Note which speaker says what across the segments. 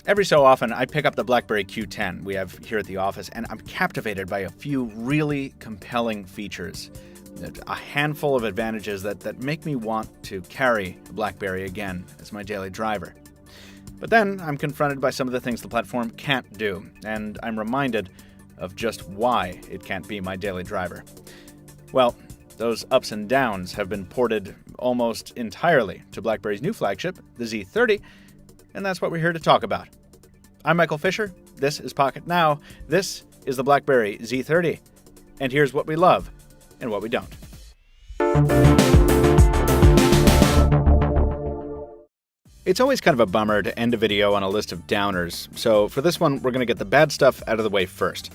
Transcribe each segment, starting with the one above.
Speaker 1: Every so often, I pick up the BlackBerry Q10 we have here at the office, and I'm captivated by a few really compelling features. A handful of advantages that make me want to carry a BlackBerry again as my daily driver. But then I'm confronted by some of the things the platform can't do, and I'm reminded of just why it can't be my daily driver. Well, those ups and downs have been ported almost entirely to BlackBerry's new flagship, the Z30, and that's what we're here to talk about. I'm Michael Fisher, this is Pocket Now, this is the BlackBerry Z30, and here's what we love and what we don't. It's always kind of a bummer to end a video on a list of downers, so for this one we're going to get the bad stuff out of the way first.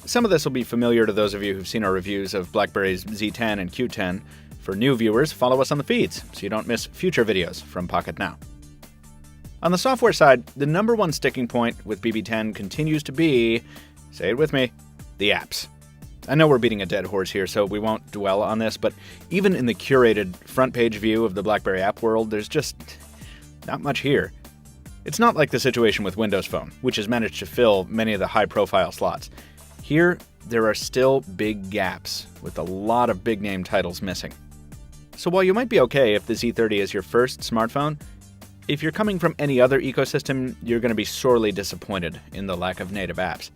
Speaker 1: Some of this will be familiar to those of you who've seen our reviews of BlackBerry's Z10 and Q10. For new viewers, follow us on the feeds so you don't miss future videos from Pocket Now. On the software side, the number one sticking point with BB10 continues to be, say it with me, the apps. I know we're beating a dead horse here, so we won't dwell on this, but even in the curated front page view of the BlackBerry app world, there's just not much here. It's not like the situation with Windows Phone, which has managed to fill many of the high-profile slots. Here, there are still big gaps, with a lot of big-name titles missing. So while you might be okay if the Z30 is your first smartphone, if you're coming from any other ecosystem, you're going to be sorely disappointed in the lack of native apps.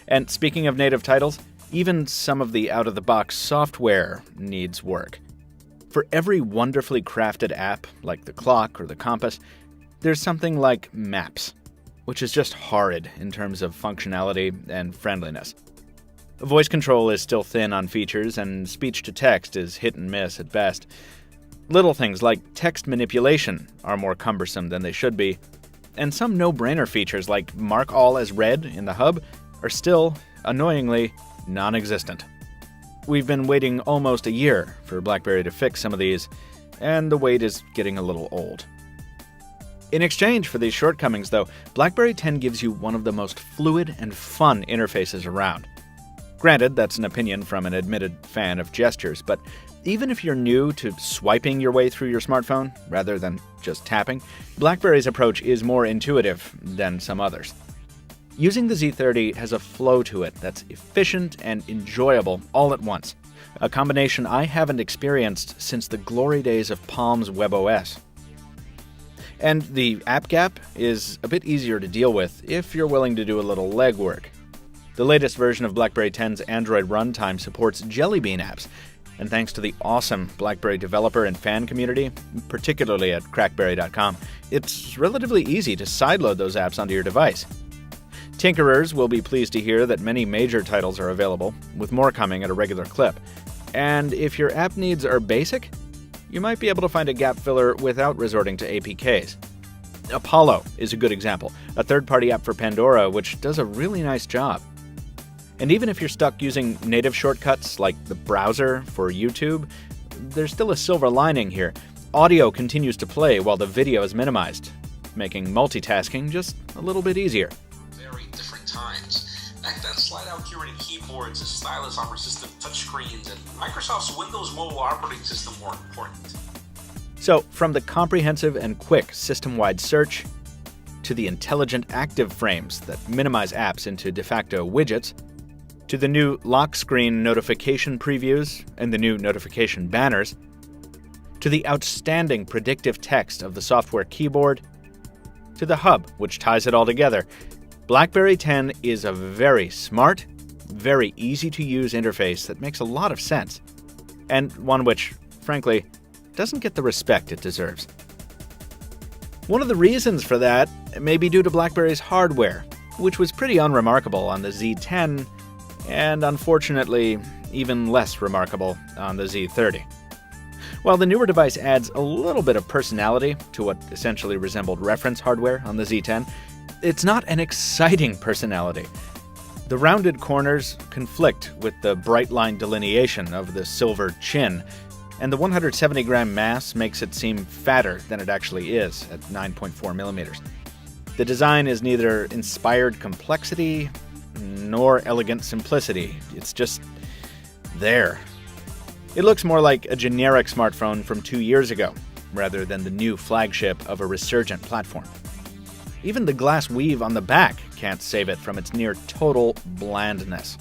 Speaker 1: And speaking of native titles, even some of the out-of-the-box software needs work. For every wonderfully crafted app, like the clock or the compass, there's something like Maps, which is just horrid in terms of functionality and friendliness. Voice control is still thin on features, and speech-to-text is hit and miss at best. Little things like text manipulation are more cumbersome than they should be, and some no-brainer features like mark all as read in the hub are still, annoyingly, non-existent. We've been waiting almost a year for BlackBerry to fix some of these, and the wait is getting a little old. In exchange for these shortcomings, though, BlackBerry 10 gives you one of the most fluid and fun interfaces around. Granted, that's an opinion from an admitted fan of gestures, but even if you're new to swiping your way through your smartphone, rather than just tapping, BlackBerry's approach is more intuitive than some others. Using the Z30 has a flow to it that's efficient and enjoyable all at once, a combination I haven't experienced since the glory days of Palm's WebOS. And the app gap is a bit easier to deal with if you're willing to do a little legwork. The latest version of BlackBerry 10's Android runtime supports Jelly Bean apps, and thanks to the awesome BlackBerry developer and fan community, particularly at crackberry.com, it's relatively easy to sideload those apps onto your device. Tinkerers will be pleased to hear that many major titles are available, with more coming at a regular clip. And if your app needs are basic, you might be able to find a gap filler without resorting to APKs. Apollo is a good example, a third-party app for Pandora which does a really nice job. And even if you're stuck using native shortcuts like the browser for YouTube, there's still a silver lining here. Audio continues to play while the video is minimized, making multitasking just a little bit easier.
Speaker 2: Very different times. Back then, slide-out curated keyboards and stylus on persistent touchscreens, and Microsoft's Windows Mobile operating system were important.
Speaker 1: So, from the comprehensive and quick system-wide search, to the intelligent active frames that minimize apps into de facto widgets, to the new lock screen notification previews and the new notification banners, to the outstanding predictive text of the software keyboard, to the hub, which ties it all together, BlackBerry 10 is a very smart, very easy-to-use interface that makes a lot of sense, and one which, frankly, doesn't get the respect it deserves. One of the reasons for that may be due to BlackBerry's hardware, which was pretty unremarkable on the Z10, and unfortunately, even less remarkable on the Z30. While the newer device adds a little bit of personality to what essentially resembled reference hardware on the Z10, it's not an exciting personality. The rounded corners conflict with the bright line delineation of the silver chin, and the 170-gram mass makes it seem fatter than it actually is at 9.4 millimeters. The design is neither inspired complexity nor elegant simplicity. It's just there. It looks more like a generic smartphone from 2 years ago, rather than the new flagship of a resurgent platform. Even the glass weave on the back can't save it from its near total blandness.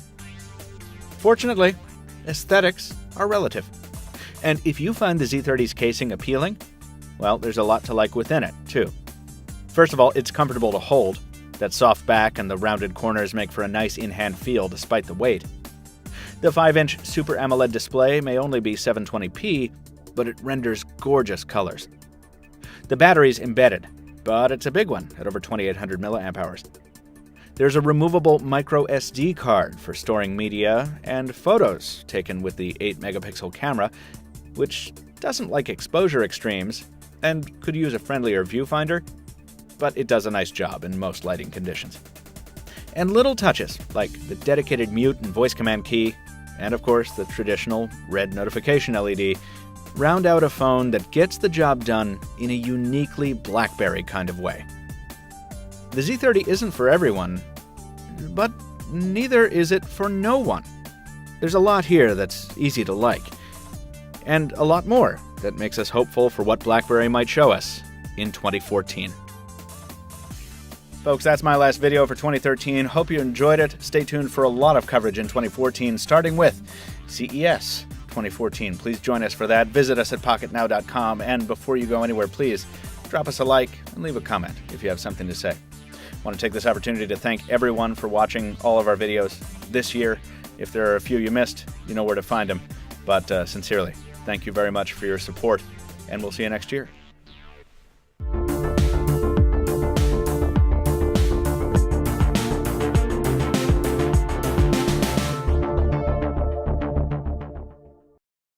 Speaker 1: Fortunately, aesthetics are relative. And if you find the Z30's casing appealing, well, there's a lot to like within it, too. First of all, it's comfortable to hold. That soft back and the rounded corners make for a nice in-hand feel despite the weight. The 5-inch Super AMOLED display may only be 720p, but it renders gorgeous colors. The battery's embedded, but it's a big one at over 2800 mAh. There's a removable micro SD card for storing media and photos taken with the 8-megapixel camera, which doesn't like exposure extremes and could use a friendlier viewfinder, but it does a nice job in most lighting conditions. And little touches, like the dedicated mute and voice command key, and of course the traditional red notification LED, round out a phone that gets the job done in a uniquely BlackBerry kind of way. The Z30 isn't for everyone, but neither is it for no one. There's a lot here that's easy to like, and a lot more that makes us hopeful for what BlackBerry might show us in 2014. Folks, that's my last video for 2013. Hope you enjoyed it. Stay tuned for a lot of coverage in 2014, starting with CES 2014. Please join us for that. Visit us at pocketnow.com, and before you go anywhere, please drop us a like and leave a comment if you have something to say. I want to take this opportunity to thank everyone for watching all of our videos this year. If there are a few you missed, you know where to find them. But sincerely, thank you very much for your support, and we'll see you next year.